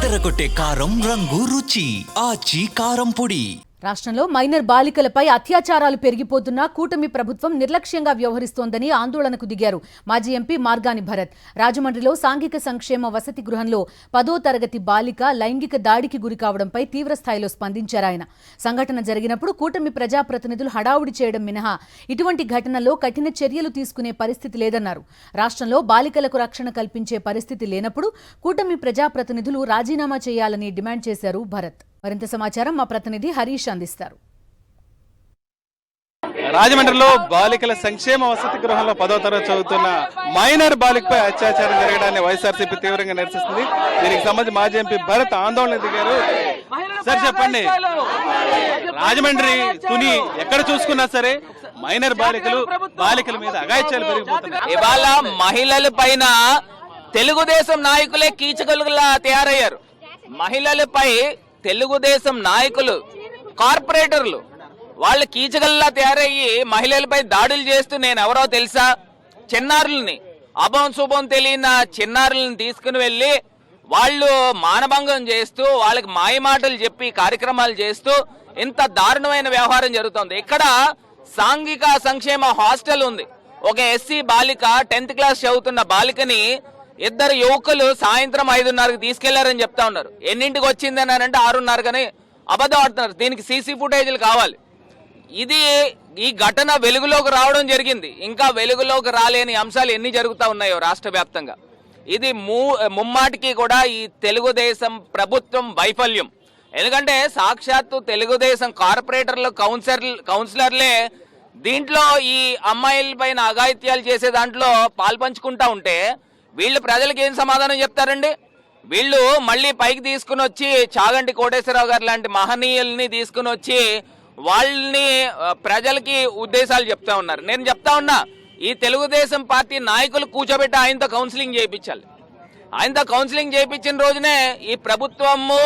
అదరగొట్టే కారం రంగు రుచి ఆచి కారం పొడి. రాష్ట్రంలో మైనర్ బాలికలపై అత్యాచారాలు పెరిగిపోతున్నా కూటమి ప్రభుత్వం నిర్లక్ష్యంగా వ్యవహరిస్తోందని ఆందోళనకు దిగారు మాజీ ఎంపీ మార్గాని భరత్. రాజమండ్రిలో సాంఘిక సంక్షేమ వసతి గృహంలో 10వ తరగతి బాలిక లైంగిక దాడికి గురికావడంపై తీవ్రస్థాయిలో స్పందించారాయన. సంఘటన జరిగినప్పుడు కూటమి ప్రజాప్రతినిధులు హడావుడి చేయడం మినహా ఇటువంటి ఘటనలో కఠిన చర్యలు తీసుకునే పరిస్థితి లేదన్నారు. రాష్ట్రంలో బాలికలకు రక్షణ కల్పించే పరిస్థితి లేనప్పుడు కూటమి ప్రజాప్రతినిధులు రాజీనామా చేయాలని డిమాండ్ చేశారు భరత్. మరింత సమాచారం మా ప్రతినిధి హరీష్ అందిస్తారు. రాజమండ్రిలో బాలికల సంక్షేమ వసతి గృహంలో 10వ తరగతి చదువుతున్న మైనర్ బాలికపై అత్యాచారం జరగడాన్ని వైఎస్ఆర్సీపీ తీవ్రంగా నిరసిస్తుంది. దీనికి సంబంధించి మాజీ ఎంపీ భరత్ ఆందోళన దిగారు. సార్ చెప్పండి, రాజమండ్రి తుని ఎక్కడ చూసుకున్నా సరే మైనర్ బాలికల మీద అఘాయిత్యాలు పెరిగిపోతున్నాయి. ఇవాళ మహిళల పైన తెలుగుదేశం నాయకులే కీచకులుగా తయారయ్యారు. మహిళలపై తెలుగుదేశం నాయకులు, కార్పొరేటర్లు వాళ్ళు కీచకల్లా తయారయ్యి మహిళలపై దాడులు చేస్తూ నేను ఎవరో తెలుసా, చిన్నారుల్ని అభం శుభం తెలియని చిన్నారులను తీసుకుని వెళ్ళి వాళ్ళు మానభంగం చేస్తూ వాళ్ళకి మాయమాటలు చెప్పి కార్యక్రమాలు చేస్తూ ఇంత దారుణమైన వ్యవహారం జరుగుతుంది. ఇక్కడ సాంఘిక సంక్షేమ హాస్టల్ ఉంది. ఒక ఎస్సీ బాలిక 10th క్లాస్ చదువుతున్న బాలికని ఇద్దరు యువకులు సాయంత్రం 5:30కి తీసుకెళ్లారని చెప్తా ఉన్నారు. ఎన్నింటికి వచ్చిందని అంటే 6:30కని అబద్ధం ఆడుతున్నారు. దీనికి సీసీ ఫుటేజీలు కావాలి. ఈ ఘటన వెలుగులోకి రావడం జరిగింది. ఇంకా వెలుగులోకి రాలేని అంశాలు ఎన్ని జరుగుతూ ఉన్నాయో రాష్ట్ర వ్యాప్తంగా. ఇది ముమ్మాటికి కూడా ఈ తెలుగుదేశం ప్రభుత్వం వైఫల్యం. ఎందుకంటే సాక్షాత్తు తెలుగుదేశం కార్పొరేటర్లు, కౌన్సిలర్లే దీంట్లో ఈ అమ్మాయిల పైన అఘాయిత్యాలు చేసే దాంట్లో పాల్పంచుకుంటా ఉంటే వీళ్ళు ప్రజలకు ఏం సమాధానం చెప్తారండి? వీళ్ళు మళ్ళీ పైకి తీసుకుని వచ్చి చాగంటి కోటేశ్వరరావు గారు లాంటి మహనీయుల్ని తీసుకుని వచ్చి వాళ్ళని ప్రజలకి ఉద్దేశాలు చెప్తా ఉన్నారు. నేను చెప్తా ఉన్నా, ఈ తెలుగుదేశం పార్టీ నాయకులు కూర్చోబెట్టి ఆయనతో కౌన్సిలింగ్ చేయించాలి. ఆయనతో కౌన్సిలింగ్ చేయించిన రోజునే ఈ ప్రభుత్వము,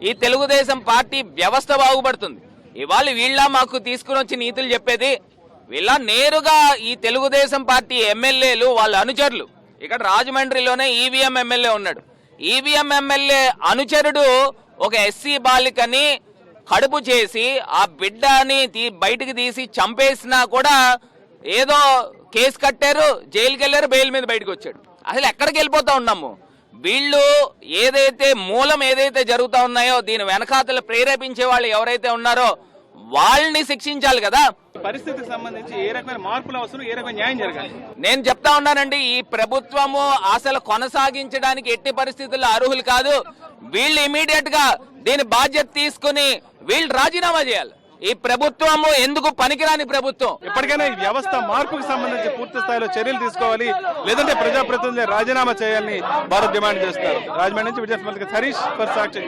ఈ తెలుగుదేశం పార్టీ వ్యవస్థ బాగుపడుతుంది. ఇవాళ వీళ్ళ మాకు తీసుకుని వచ్చి నీతులు చెప్పేది, వీళ్ళ నేరుగా ఈ తెలుగుదేశం పార్టీ ఎమ్మెల్యేలు వాళ్ళ అనుచరులు. ఇక్కడ రాజమండ్రిలోనే ఈవీఎం ఎమ్మెల్యే ఉన్నాడు. ఈవీఎం ఎమ్మెల్యే అనుచరుడు ఒక ఎస్సీ బాలికని కడుపు చేసి ఆ బిడ్డని బయటికి తీసి చంపేసినా కూడా ఏదో కేసు కట్టారు, జైలుకి వెళ్ళారు, బెయిల్ మీద బయటకు వచ్చాడు. అసలు ఎక్కడికి వెళ్ళిపోతా ఉన్నాము? వీళ్ళు ఏదైతే మూలం ఏదైతే జరుగుతా ఉన్నాయో దీని వెనకాతలు ప్రేరేపించే వాళ్ళు ఎవరైతే ఉన్నారో వాళ్ళని శిక్షించాలి కదా. పరిస్థితికి సంబంధించి ఏ రకమైన మార్పులు అవసరం, ఏ రకమైన న్యాయం జరగాలి? నేను చెప్తా ఉన్నానండి, ఈ ప్రభుత్వము అసలు కొనసాగించడానికి ఎట్టి పరిస్థితుల్లో అర్హులు కాదు. వీళ్ళు ఇమీడియట్ గా దీని బాధ్యత తీసుకుని వీళ్ళు రాజీనామా చేయాలి. ఈ ప్రభుత్వము ఎందుకు పనికిరాని ప్రభుత్వం. ఎప్పటికైనా ఈ వ్యవస్థ మార్పుకు సంబంధించి పూర్తి స్థాయిలో చర్యలు తీసుకోవాలి, లేదంటే ప్రజాప్రతినిధులు రాజీనామా చేయాలని భారత్ డిమాండ్ చేస్తారు. రాజమండ్రి నుంచి విజయ్ హరీష్ ఫర్ సాక్షి.